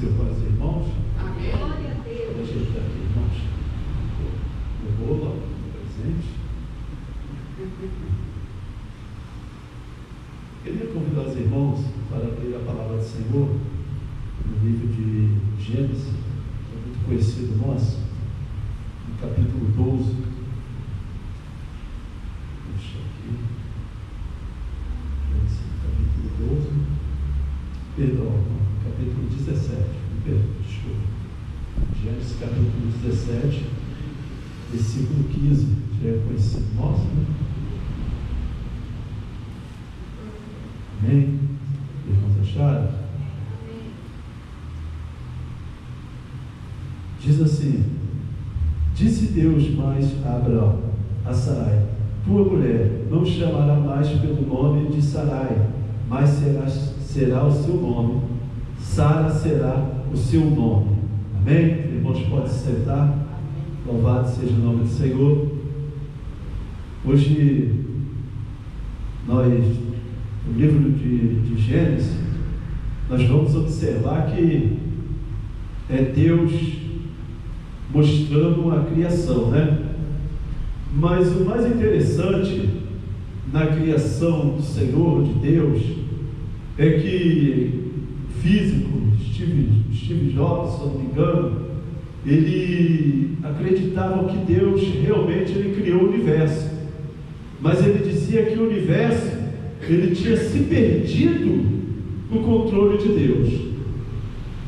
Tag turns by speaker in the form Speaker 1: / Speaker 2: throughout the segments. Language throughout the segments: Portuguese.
Speaker 1: observar os irmãos.
Speaker 2: Amém. Glória a Deus.
Speaker 1: Pode ajeitar aqui, irmãos. Eu vou lá, presente. Queria convidar os irmãos para abrir a palavra do Senhor no livro de Gênesis, que é muito conhecido nosso, no capítulo 12. Deixa aqui. Gênesis, capítulo 12. Perdão, capítulo 17. Desculpa. Gênesis, capítulo 17, versículo 15. Já é conhecido nosso, né? Amém? Irmãos acharam? Diz assim: disse Deus mais a Abraão, a Sarai: tua mulher não chamará mais pelo nome de Sarai, mas será o seu nome. Sara será o seu nome. Amém? Irmãos, podem se sentar. Louvado seja o nome do Senhor. Hoje nós, no livro de Gênesis, nós vamos observar que é Deus mostrando a criação, né? Mas o mais interessante na criação do Senhor, de Deus, é que físico, Steve Jobs, se não me engano, ele acreditava que Deus realmente criou o universo, mas ele dizia que o universo ele tinha se perdido no controle de Deus.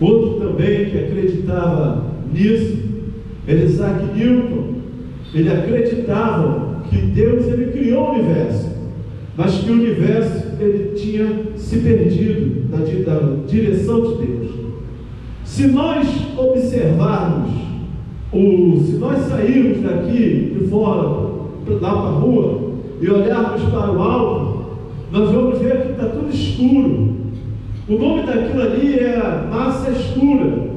Speaker 1: Outro também que acreditava nisso era Isaac Newton. Ele acreditava que Deus criou o universo, mas que o universo ele tinha se perdido da direção de Deus. Se nós observarmos, se nós sairmos daqui de fora, lá para a rua, e olharmos para o alto, nós vamos ver que está tudo escuro. O nome daquilo ali é massa escura.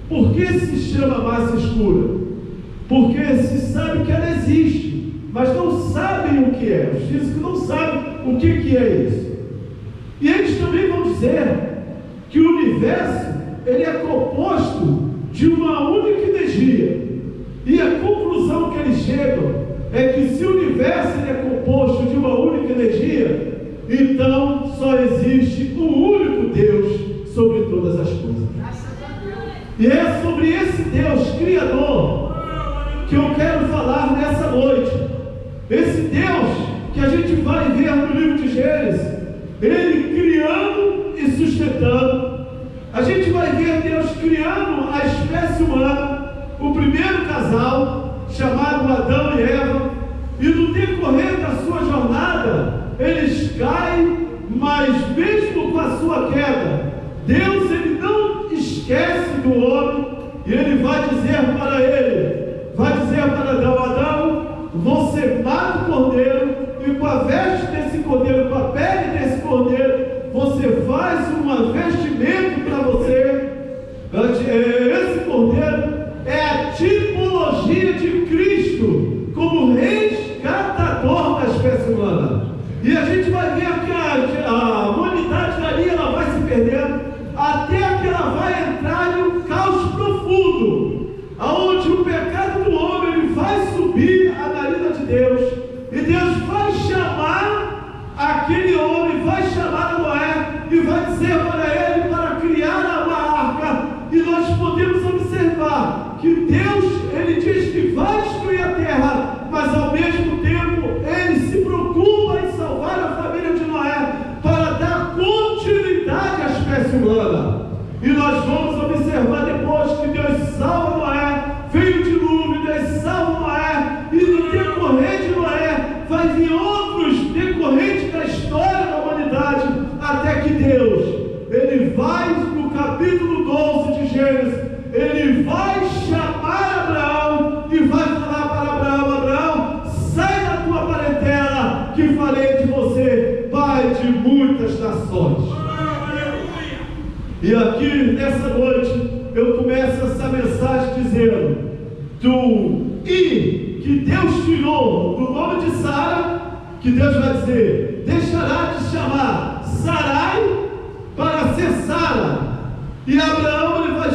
Speaker 1: Por que se chama massa escura? Porque se sabe que ela existe, mas não sabem o que é. Os físicos não sabem o que é isso. E eles também vão dizer que o universo ele é composto de uma única energia. E a conclusão que eles chegam é que se o universo ele é composto de uma única energia, então só existe um único Deus sobre todas as coisas. E é sobre esse Deus Criador que eu quero falar nessa noite. Esse Deus que a gente vai ver no livro de Gênesis, ele criando e sustentando. A gente vai ver Deus criando a espécie humana, o primeiro casal, chamado Adão e Eva, e no decorrer da sua jornada, eles caem, mas mesmo com a sua queda, Deus ele não esquece do homem, e ele vai dizer para Adão: Adão, você mata o cordeiro, e com a veste desse cordeiro, com a pele desse cordeiro, você faz uma vestimenta para você. Esse cordeiro é a tipologia de Cristo como resgatador da espécie humana. E a gente vai ver que a humanidade dali ela vai se perdendo até que ela vai entrar em um caos profundo, aonde o pecado do homem ele vai subir a narina de Deus, e Deus vai chamar aquele homem, vai chamar a Noé e vai dizer para ele para criar uma arca. E nós podemos observar que Deus ele diz que vai destruir a terra, mas ao mesmo tempo ele se preocupa em salvar a família de Noé para dar continuidade à espécie humana. E nós vamos observar depois que Deus salva Noé, vem o dilúvio, Deus salva Noé, e no decorrer de Noé vai vir outros decorrentes da história da humanidade, até que Deus ele vai no capítulo 12 de Gênesis, ele vai chamar Abraão e vai falar para Abraão: Abraão, sai da tua parentela, que farei de você pai de muitas nações. E aqui nessa noite eu começo essa mensagem dizendo que Deus tirou do nome de Sara, que Deus vai dizer: deixará de chamar Sarai para ser Sara. E Abraão ele vai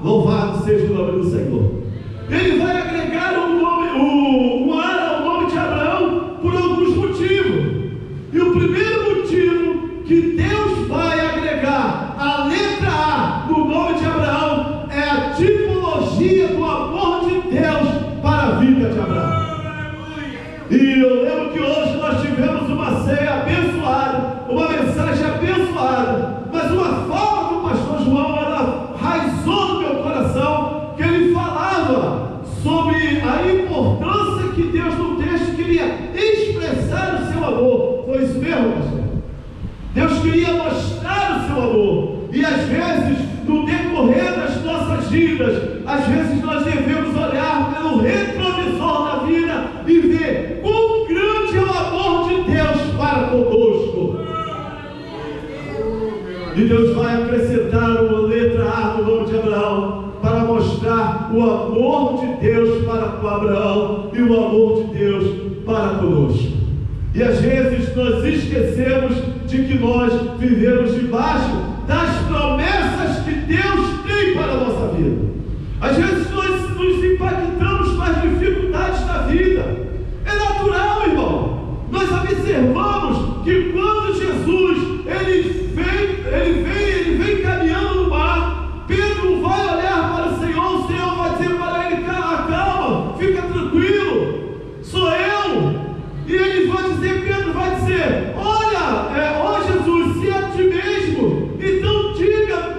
Speaker 1: Louvado seja o nome do Senhor. Ele vai agregar um Ara ao nome de Abraão por alguns motivos. E o primeiro motivo que Deus vai agregar a letra A no nome de Abraão é a tipologia do amor de Deus para a vida de Abraão. E eu lembro que hoje nós tivemos uma ceia abençoada, uma mensagem abençoada, mas uma forma que o pastor João raizou no meu coração, que ele falava sobre a importância que Deus no texto queria expressar o seu amor. Foi isso mesmo, pastor? Deus queria mostrar o seu amor. E às vezes, no decorrer das nossas vidas, às vezes nós devemos olhar pelo retrovisor da vida e ver quão grande é o amor de Deus para conosco. E Deus vai acrescentar uma letra A no nome de Abraão para mostrar o amor de Deus para com Abraão e o amor de Deus para conosco. E às vezes nós esquecemos de que nós vivemos debaixo das promessas que Deus tem para a nossa vida. Às vezes nós nos impactamos com as dificuldades da vida. É natural, irmão. Nós observamos que quando Jesus ele vem caminhando no mar, Pedro vai olhar para o Senhor vai dizer para ele: calma, fica tranquilo, sou eu. E Pedro vai dizer: olha, ó Jesus, se é de ti mesmo, então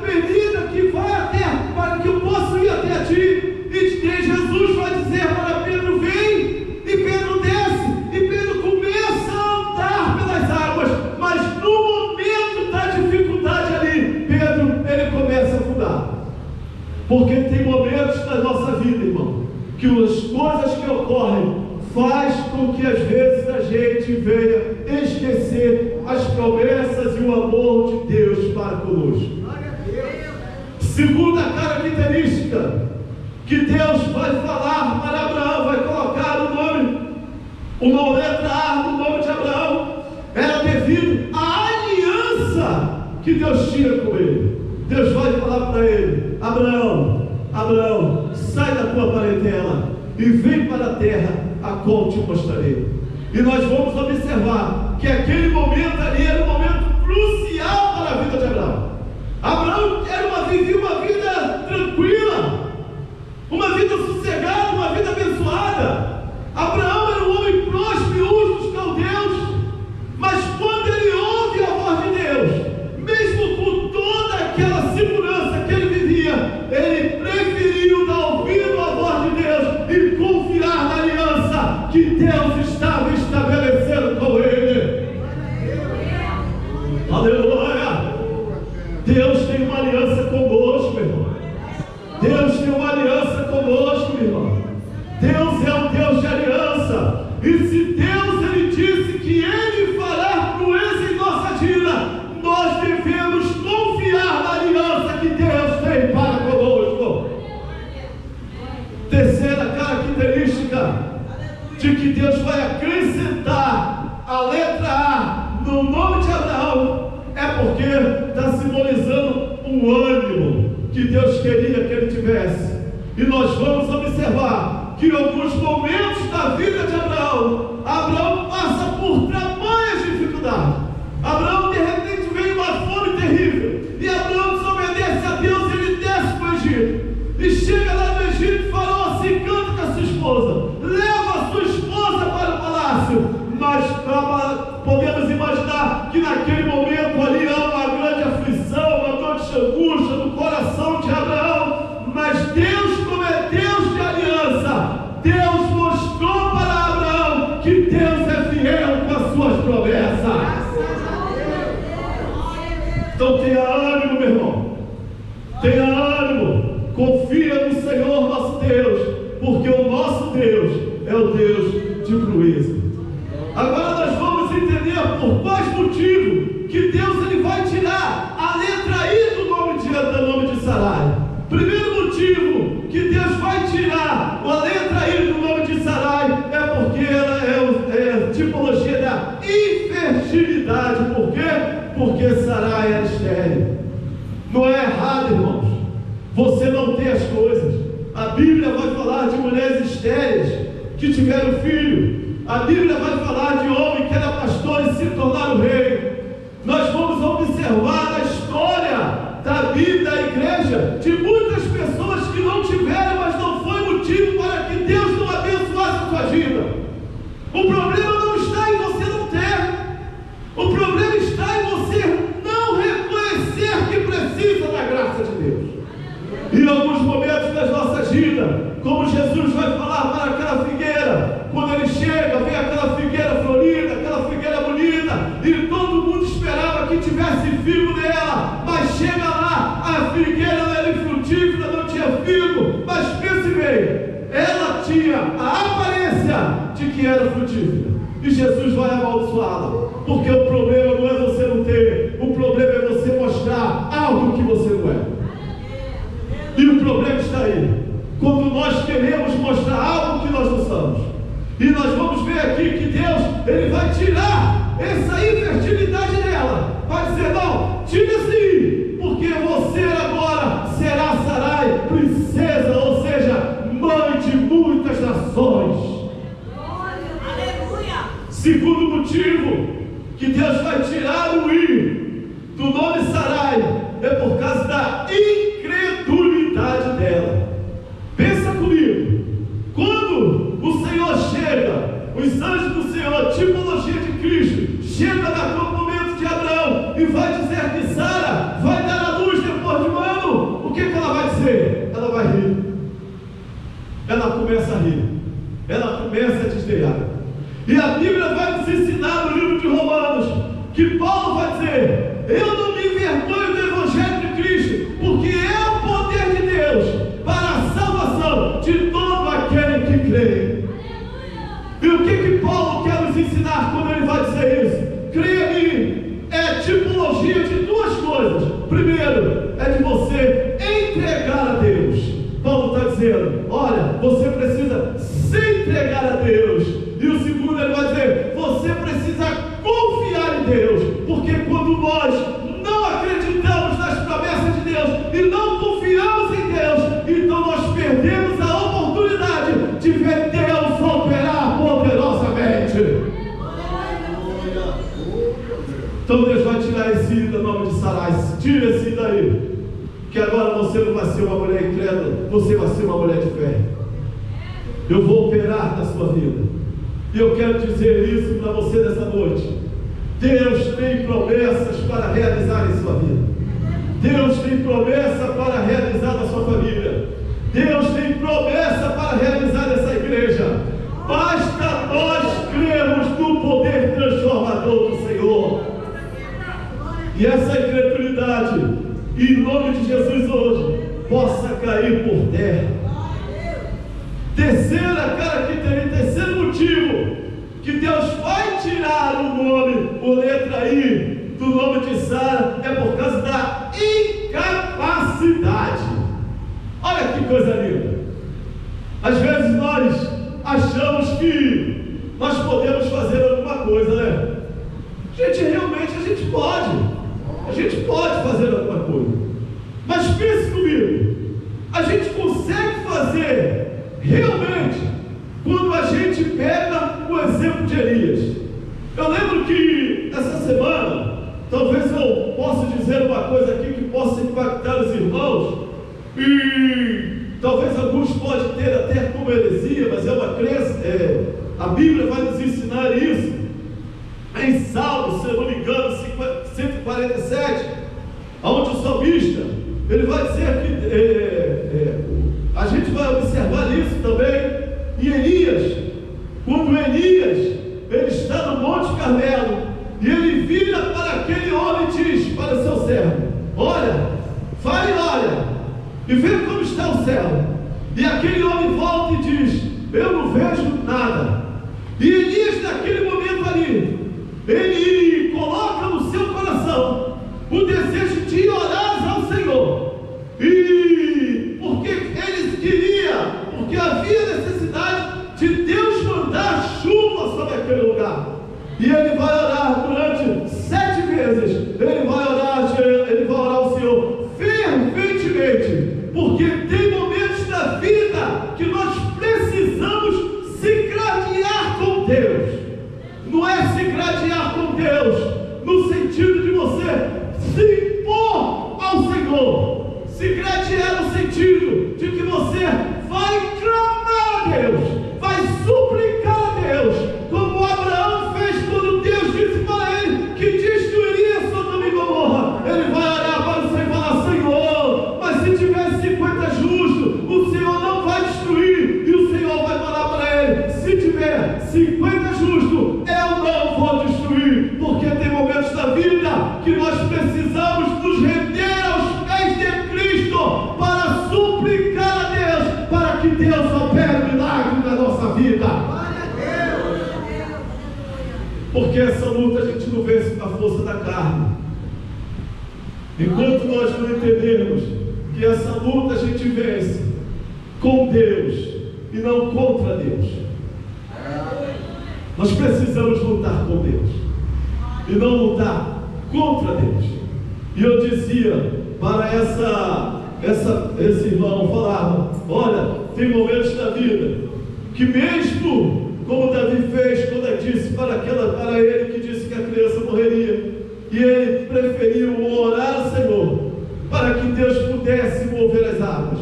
Speaker 1: permita que vá até, para que eu possa ir até ti. E Jesus vai dizer para Pedro: vem, e Pedro desce, e Pedro começa a andar pelas águas, mas no momento da dificuldade ali, Pedro, ele começa a afundar. Porque tem momentos na nossa vida, irmão, que as coisas que ocorrem faz com que às vezes a gente venha esquecer as promessas e o amor de Deus para conosco. Segunda característica que Deus vai falar para Abraão, vai colocar uma letra A no nome de Abraão, era devido à aliança que Deus tinha com ele. Deus vai falar para ele: Abraão, sai da tua parentela e vem para a terra a qual te mostrarei. E nós vamos observar que aquele momento ali era um momento crucial para a vida de Abraão. Abraão vivia uma vida tranquila, uma vida sossegada, uma vida abençoada. Abraão era um homem próspero e uso dos caldeus, mas quando ele ouve a voz de Deus, mesmo com toda aquela segurança que ele vivia, ele preferiu dar ouvido à voz de Deus e confiar na aliança que Deus estava estabelecendo com ele. Aleluia! Deus tem uma aliança conosco, meu irmão. Deus tem uma aliança conosco, meu irmão. Deus é um Deus de aliança. E se Deus ele disse que ele fará proeza em nossa vida, nós devemos confiar na aliança que Deus tem para conosco. Terceira característica de que Deus vai acrescentar a letra A no nome de Abraão é porque está simbolizando o ânimo que Deus queria que ele tivesse. E nós vamos observar que em alguns momentos da vida de Abraão passa por tamanhas dificuldades. Abraão de repente vem uma fome terrível, e Abraão desobedece a Deus e ele desce para o Egito. E chega lá no Egito, Faraó se encanta com a sua esposa, leva a sua esposa para o palácio. Mas podemos imaginar que naquele momento ali há uma grande aflição, uma grande angústia no coração de Abraão. Mas Deus, como é Deus de aliança, Deus mostrou para Abraão que Deus é fiel com as suas promessas. Então tenha ânimo, meu irmão, tenha ânimo, confia no Senhor nosso Deus, porque o nosso Deus é o Deus de proeza. Agora nós vamos entender por quais motivos que Deus ele vai tirar a letra I do nome de Sarai. Primeiro motivo que Deus vai tirar a letra I do nome de Sarai é porque ela é tipologia da infertilidade. Por quê? Porque Sarai era estéril. Não é errado, irmãos. você não ter as coisas. A Bíblia vai falar de mulheres estéreis que tiveram filho. A Bíblia vai falar de homem que era pastor e se tornaram rei. Nós vamos observar na história da Bíblia, da igreja, de muitas pessoas que não tiveram, mas não foi motivo para que Deus não abençoasse a sua vida. O problema não está em você não ter. O problema está em você não reconhecer que precisa da graça de Deus. Em alguns momentos das nossas vidas, como Jesus vai falar para aquela figueira, quando ele chega, vê aquela figueira florida, aquela figueira bonita, e todo mundo esperava que tivesse figo nela, mas chega lá, a figueira não era infrutífera, não tinha figo, mas pense bem, ela tinha a aparência de que era frutífera, e Jesus vai amaldiçoá-la, porque o problema não é você não ter, o problema é você mostrar algo que você não é. E o problema está aí, quando nós queremos mostrar algo que nós não somos. E nós vamos ver aqui que Deus, Ele vai tirar essa infertilidade dela. Vai dizer, não, tira sim, porque você agora será Sarai, princesa, ou seja, mãe de muitas nações. Aleluia! Segundo motivo que Deus vai tirar o I do nome Sarai é por causa da incredulidade dela. Pensa comigo, quando o Senhor chega, os anjos do Senhor, tipologia de Cristo, chega naquele momento de Abraão e vai dizer que Sara vai dar a luz depois de um ano, o que ela vai dizer? Ela vai rir. Ela começa a rir, ela começa a desviar. E a Bíblia vai nos ensinar no livro de Romanos que Paulo vai dizer: eu não me envergonho do Evangelho de Cristo, porque é o poder de Deus para a salvação de todo aquele que crê. E o que Paulo quer nos ensinar quando ele vai dizer isso? Crer em mim é tipologia de duas coisas. Primeiro, é de você entregar a Deus. Paulo está dizendo, olha, você precisa se entregar a Deus. E o segundo, ele vai dizer, você precisa confiar em Deus. Porque quando nós não acreditamos nas promessas de Deus e não confiamos em Deus, então nós perdemos a oportunidade de ver Deus operar poderosamente. Então Deus vai tirar esse I do nome de Sarai. Tira esse I daí, que agora você não vai ser uma mulher incrédula, você vai ser uma mulher de fé. Eu vou operar na sua vida, e eu quero dizer isso para você nessa noite. Deus tem promessas para realizar em sua vida. Deus tem promessa para realizar na sua família. Deus tem promessa para realizar nessa igreja. Basta nós crermos no poder transformador do Senhor. E essa incredulidade, em nome de Jesus hoje, possa cair por terra. Terceiro motivo que Deus vai tirar o nome, o letra I, do nome de Sara, é por causa da incapacidade. Olha que coisa linda. Às vezes nós achamos que nós podemos fazer alguma coisa, né? Realmente a gente pode. A gente pode fazer alguma coisa. Mas pense comigo, a gente consegue fazer realmente quando a gente pega o exemplo de Elias. Eu lembro que essa semana, talvez eu possa dizer uma coisa aqui que possa impactar os irmãos, e talvez alguns podem ter até como heresia, mas é uma crença, a Bíblia vai nos ensinar isso. Em Salmos, se eu não me engano, 147, onde o salmista, ele vai dizer que a gente vai observar isso também em Elias, quando Elias, ele está no Monte Carmelo, e ele vira para aquele homem e diz para o seu servo, olha, vai e olha, e vê como está o céu. E aquele homem volta e diz, eu não vejo nada. E Elias, naquele momento ali, ele coloca no seu coração o desejo de orar ao Senhor. E porque eles queriam, porque havia necessidade de Deus mandar chuva sobre aquele lugar. E ele vai orar durante 7 vezes. Ele vai orar ao Senhor ferventemente, porque Senhor. Se gradear no sentido de que você vai clamar a Deus, vai suplicar a Deus, como Abraão fez quando Deus disse para ele que destruiria Sodoma e Gomorra. Ele vai orar para o Senhor e falar: Senhor, mas se tiver 50 justos, o Senhor não vai destruir. E o Senhor vai falar para ele: se tiver 50 justos, eu não vou destruir. Porque tem momentos da vida que nós precisamos nos render aos pés de Cristo para suplicar a Deus, para que Deus opere o milagre na nossa vida. Porque essa luta a gente não vence com a força da carne. Enquanto nós não entendermos que essa luta a gente vence com Deus e não contra Deus, nós precisamos lutar com Deus e não lutar contra Deus. E eu dizia para esse irmão, falava: olha, tem momentos da vida que mesmo como Davi fez quando disse para ele que disse que a criança morreria, e ele preferiu orar ao Senhor para que Deus pudesse mover as águas.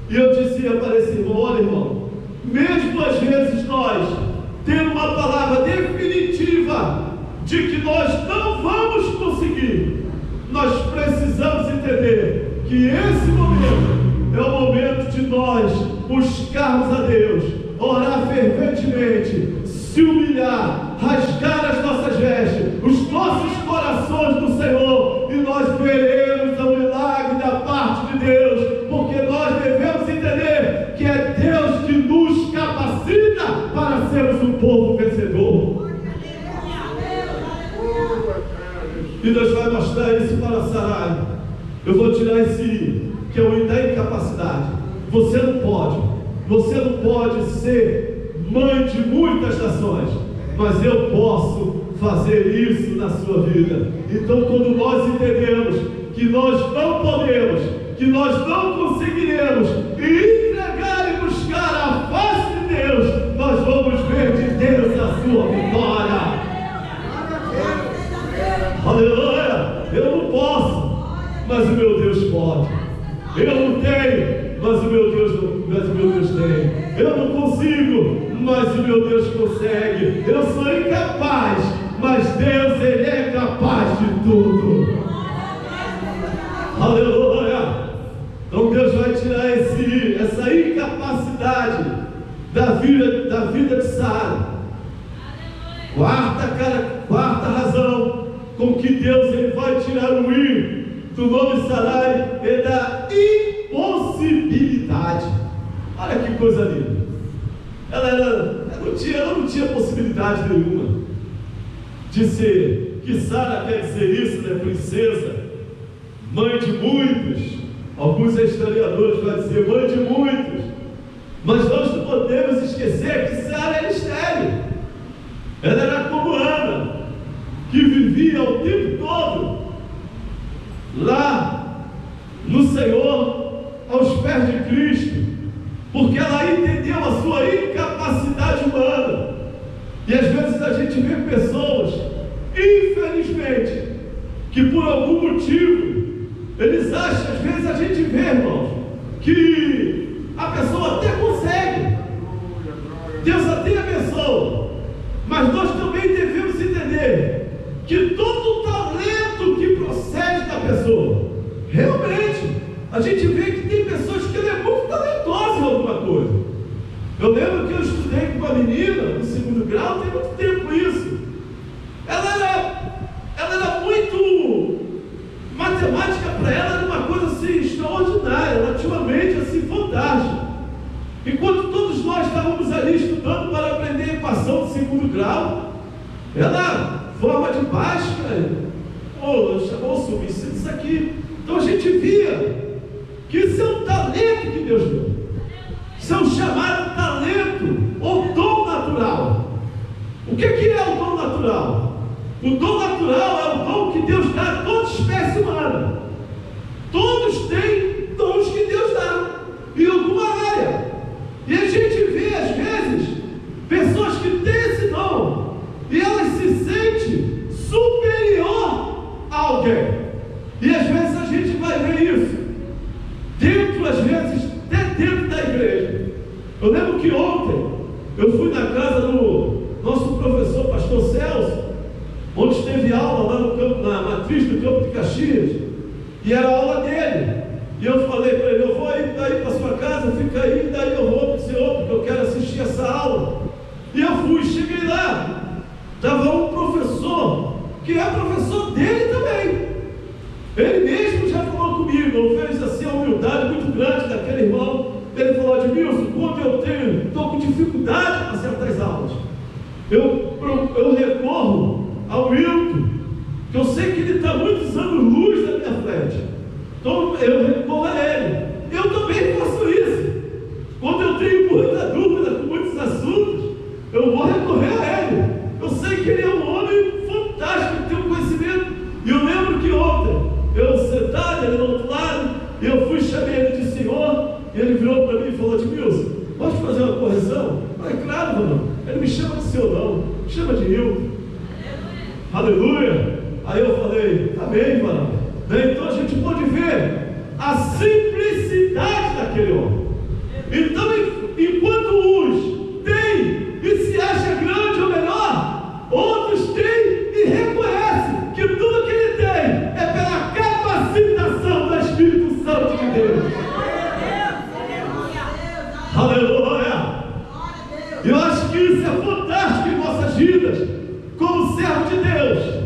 Speaker 1: E eu dizia para esse irmão: olha, irmão, mesmo às vezes nós tendo uma palavra definitiva de que nós não vamos conseguir, nós precisamos entender que esse momento é o momento de nós buscarmos a Deus, orar ferventemente, se humilhar, rasgar as nossas vestes, os nossos corações do Senhor, e nós veremos o milagre da parte de Deus, porque nós devemos entender que é Deus que nos capacita para sermos um povo vencedor. E Deus vai mostrar isso para Sarai. Eu vou tirar esse que é o da incapacidade. Você não pode ser mãe de muitas nações, mas eu posso fazer isso na sua vida. Então, quando nós entendemos que nós não podemos, que nós não conseguiremos, e entregar e buscar a face de Deus, nós vamos ver de Deus a sua vitória. Aleluia! Eu não posso, mas o meu Deus pode. Eu não tenho, mas o meu Deus tem. Eu não consigo, mas o meu Deus consegue. Eu sou incapaz, mas Deus, Ele é capaz de tudo. Aleluia! Então Deus vai tirar essa incapacidade da vida de Sara. Quarta razão com que Deus ele vai tirar o I do nome Sarai é da impossibilidade. Olha que coisa linda. Ela não tinha possibilidade nenhuma de ser, que Sara quer dizer isso, né? Princesa, mãe de muitos. Alguns historiadores vão dizer mãe de muitos. Mas nós não podemos esquecer que Sara era estéril. Ela era como Ana, que vivia o tempo todo lá no Senhor, aos pés de Cristo, porque ela entendeu a sua incapacidade humana. E às vezes a gente vê pessoas, infelizmente, que por algum motivo eles acham, às vezes a gente vê, irmãos, que a pessoa até consegue, Deus até abençoa, mas nós também devemos entender que todo o talento que procede da pessoa, realmente, a gente vê que tem pessoas que ela é muito talentosa em alguma coisa. Eu lembro que eu estudei com uma menina no 2º grau, tem muito tempo isso. Ela era muito, matemática para ela era uma coisa assim extraordinária, ela tinha uma mente assim fantástica. Enquanto todos nós estávamos ali estudando para aprender equação do 2º grau, ela forma de Bhaskara, chamou o subsídio isso aqui. Então a gente via que isso é um talento que Deus deu. Isso é um chamado talento ou dom natural. O que é o dom natural? O dom natural é o dom que Deus dá a toda espécie humana. Todos têm dons que Deus dá em alguma área. E a gente vê às vezes pessoas que têm esse dom e elas se sentem superior a alguém. E às vezes a gente vai ver isso Eu lembro que ontem eu fui na casa do nosso professor, pastor Celso, onde teve aula lá no campo, na matriz do campo de Caxias, e era a aula dele. E eu falei para ele: eu vou ir daí para sua casa, fica aí, daí eu vou para o Senhor, porque eu quero assistir essa aula. E eu fui, cheguei lá, estava um professor, que é professor dele também. Ele mesmo já falou comigo, fez assim a humildade muito grande daquele irmão. Ele falou: Admilson, quando eu estou com dificuldade para certas aulas, eu recorro ao Wilton, que eu sei que ele está muitos anos luz na minha frente. Então eu recorro a ele. Eu também faço isso. Quando eu tenho muita dúvida com muitos assuntos, eu vou recorrer a ele. Eu sei que ele é um homem fantástico, tem um conhecimento. E eu lembro que ontem, eu sentado ali do outro lado, e eu fui, chamei ele de senhor, e ele virou para mim e falou: Admilson, posso fazer uma correção? Eu falei: claro, mano. Ele me chama de senhor não, me chama de Hilton. Aleluia. Aí eu falei: amém, mano. Então a gente pode ver a simplicidade daquele homem. Então, enquanto uns têm e se acha grande ou melhor, outros têm e reconhecem que tudo que ele tem é pela capacitação do Espírito Santo de Deus. Aleluia. Eu acho que isso é fantástico em nossas vidas, como servo de Deus.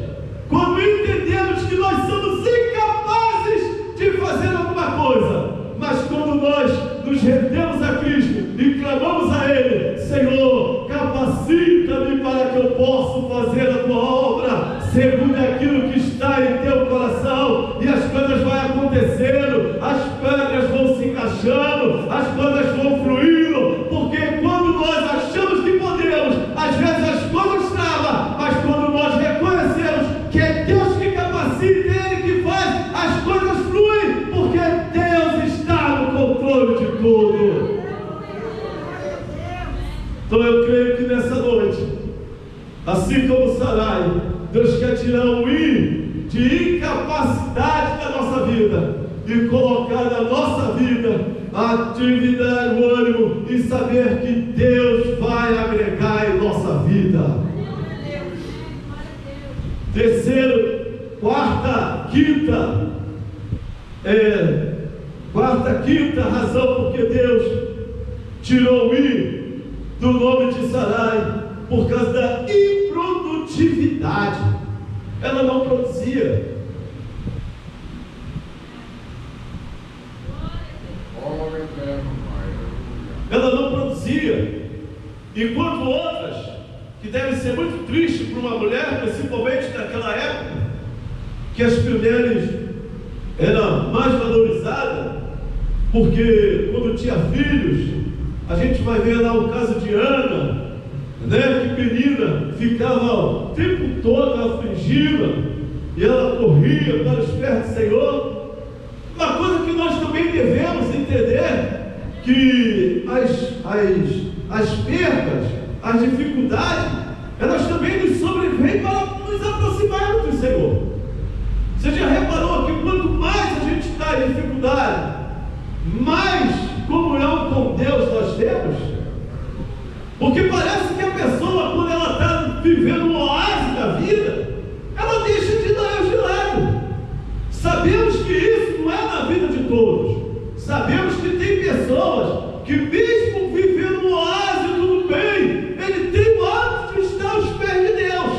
Speaker 1: Quando entendemos que nós somos incapazes de fazer alguma coisa, mas quando nós nos rendemos a Cristo e clamamos a Ele: Senhor, capacita-me para que eu possa fazer a tua obra segundo aquilo que está em teu coração, e as coisas vão acontecendo, as pedras vão se encaixando, as coisas vão fluindo, porque quando nós achamos que podemos, às vezes as coisas travam, mas quando nós reconhecemos que é Deus que capacita, é Ele que faz, as coisas fluem, porque Deus está no controle de tudo. Então eu creio que nessa noite, assim como Sarai, Deus quer tirar o I de incapacidade da nossa vida e colocar na nossa vida a atividade, o ânimo e saber que Deus vai agregar em nossa vida. Terceiro, quarta, quinta razão porque Deus tirou o I do nome de Sarai, por causa da improdutividade. Ela não produzia. Ela não produzia. Enquanto outras, que deve ser muito triste para uma mulher, principalmente naquela época, que as mulheres eram mais valorizadas, porque quando tinha filhos, a gente vai ver lá o caso de Ana, né, que menina ficava o tempo todo afligida, e ela corria para os pés do Senhor. Uma coisa que nós também devemos entender, que as perdas, as dificuldades, elas também nos sobrevêm para nos aproximarmos do Senhor. Você já reparou que quanto mais a gente está em dificuldade, mais comunhão com Deus nós temos? Porque parece que a pessoa, quando ela está vivendo um oásis da vida, ela deixa de Deus de lado. Sabemos que isso não é na vida de todos. Sabemos que tem pessoas que, mesmo vivendo um oásis, tudo bem, ele tem o hábito de estar aos pés de Deus,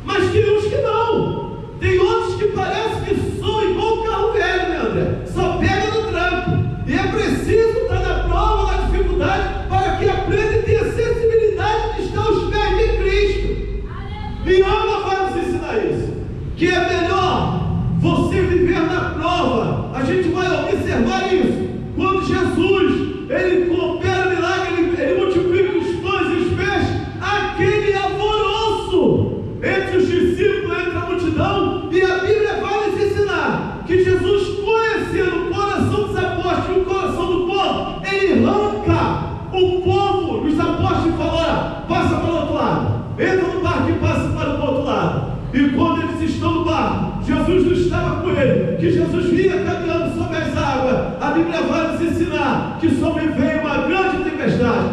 Speaker 1: mas tem uns que não. Tem outros que parece que são igual um carro velho, né, André? Só pega no tranco. E é preciso estar na prova, na dificuldade, para que aprenda e tenha sensibilidade de estar aos pés de Cristo. E Ana vai nos ensinar isso, que é melhor você viver na prova. A gente vai observar isso quando Jesus, ele opera milagre, ele multiplica os pães e os peixes, aquele alvoroço entre os discípulos, entre a multidão. E a Bíblia vai nos ensinar que Jesus, conhecendo o coração dos apóstolos e o coração do povo, ele arranca o povo dos apóstolos e fala: olha, passa para o outro lado, entra no barco e passa para o outro lado. E quando eles estão no barco, Jesus não estava com ele, que Jesus vinha caminhando sobre as águas. A Bíblia vai nos ensinar que sobreveio uma grande tempestade.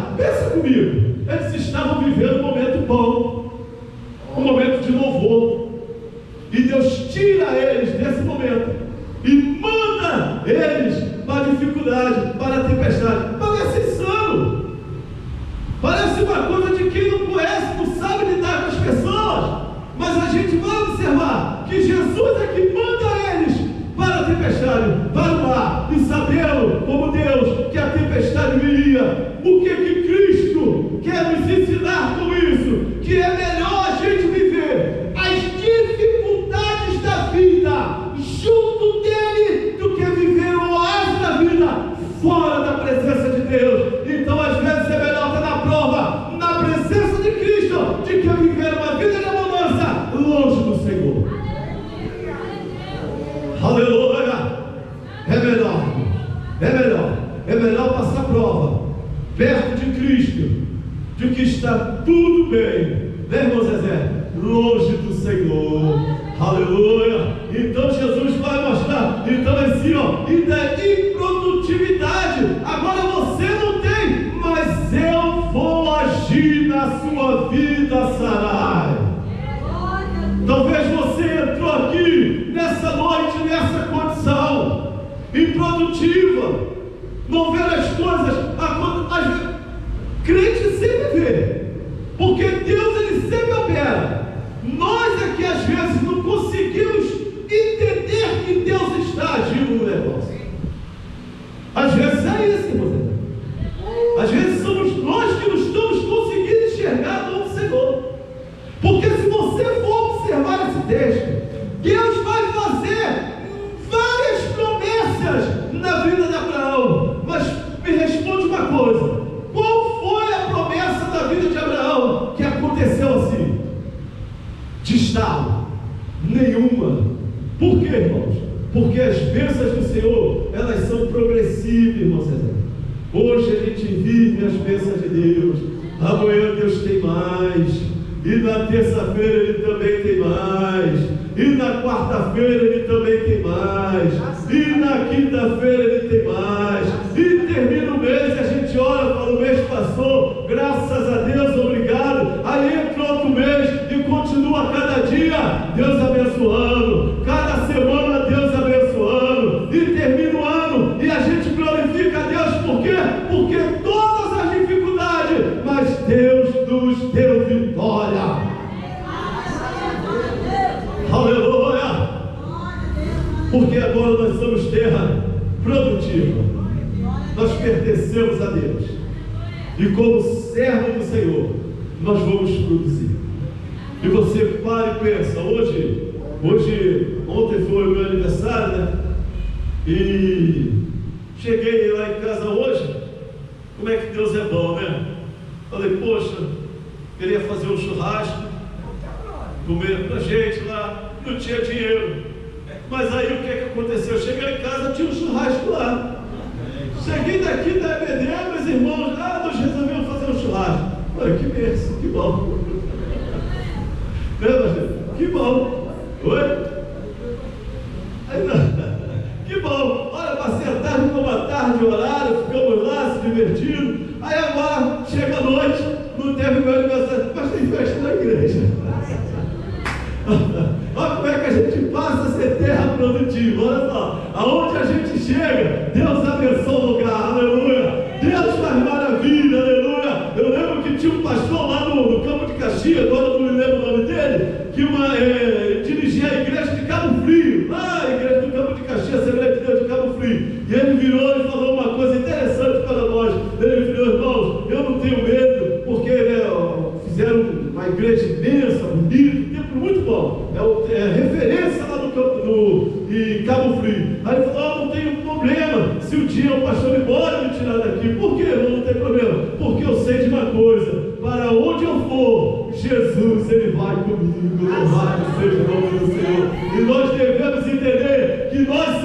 Speaker 1: comigo, eles estavam vivendo um momento bom, um momento de louvor, e Deus tira eles desse momento e manda eles para a dificuldade, para a tempestade. Parece insano, parece uma coisa de quem não conhece, não sabe lidar com as pessoas, mas a gente vai observar que Jesus é que manda eles para a tempestade, para o mar, e sabendo como Deus que a tempestade viria. O que Cristo quer nos ensinar com isso? Que é melhor a gente viver as dificuldades da vida junto dele do que viver o oásis da vida fora da presença de Deus. Então às vezes é melhor estar na prova, na presença de Cristo, do que viver uma vida de abundância longe do Senhor. Aleluia! É melhor passar prova perto de Cristo, de que está tudo bem, né, irmão Zezé? Longe do Senhor. Aleluia! Então Jesus vai mostrar, então assim, e da improdutividade, agora você não tem, mas eu vou agir na sua vida, Sarai. Talvez você entrou aqui nessa noite, nessa condição improdutiva, não ver as coisas. Crente sempre vê, porque Deus ele sempre opera. Nós é que às vezes não conseguimos entender que Deus está agindo no negócio. Às vezes é isso, irmão. Às vezes somos nós que não estamos conseguindo enxergar a mão do Senhor. Porque se você for observar esse texto, Deus vai fazer várias promessas na vida de Abraão. Mas me responde uma coisa: qual foi a promessa da vida de Abraão que aconteceu assim? De estalo? Nenhuma. Por quê, irmãos? Porque as bênçãos do Senhor, elas são progressivas, irmão César. Hoje a gente vive as bênçãos de Deus, amanhã Deus tem mais, e na terça-feira Ele também tem mais, e na quarta-feira Ele também tem mais, e na quinta-feira Ele tem mais, e termina o mês e a gente olha e fala: o mês passou, graças a Deus, obrigado. Aí entra outro mês e continua cada dia Deus abençoando, cada semana Deus abençoando, e termina o ano e a gente glorifica a Deus. Por quê? Porque todas as dificuldades, mas Deus nos deu vitória. Aleluia! Porque agora nós somos terra produtiva, nós pertencemos a Deus, e como servo do Senhor nós vamos produzir. E você para e pensa: ontem foi o meu aniversário, né? E cheguei lá em casa hoje. Como é que Deus é bom, né? Falei: poxa, queria fazer um churrasco, comer pra gente lá, não tinha dinheiro. Mas aí o que aconteceu? Eu cheguei em casa, tinha um churrasco lá. Cheguei daqui da EBD, meus irmãos, nós resolvemos fazer um churrasco. Olha, que bênção, que bom. Né, pastor? Que bom. Oi? Aí, que bom. Olha, passei a tarde, como a tarde, o horário, ficamos lá se divertindo. Aí agora, chega a noite, não teve meu aniversário, mas tem festa na igreja. Olha como é que a gente passa a ser terra produtiva. Olha só, aonde a gente chega, Deus abençoa o lugar, aleluia. Deus faz maravilha, aleluia. Eu lembro que tinha um pastor lá no Campo de Caxias, agora não me lembro o nome dele, que dirigia a igreja de Cabo Frio, lá a igreja do Campo de Caxias, Assembleia de Deus de Cabo Frio. E ele virou e falou uma coisa interessante para nós. Ele virou: irmãos, eu não tenho medo, porque fizeram uma igreja imensa, bonita, um templo muito bom, é referência lá no Cabo Frio. Aí ele falou: não tenho problema se um dia o pastor ir embora me tirar daqui. Por que não tem problema? Porque eu sei de uma coisa: para onde eu for, Jesus ele vai comigo. Louvado seja o nome do Senhor. E nós devemos entender que nós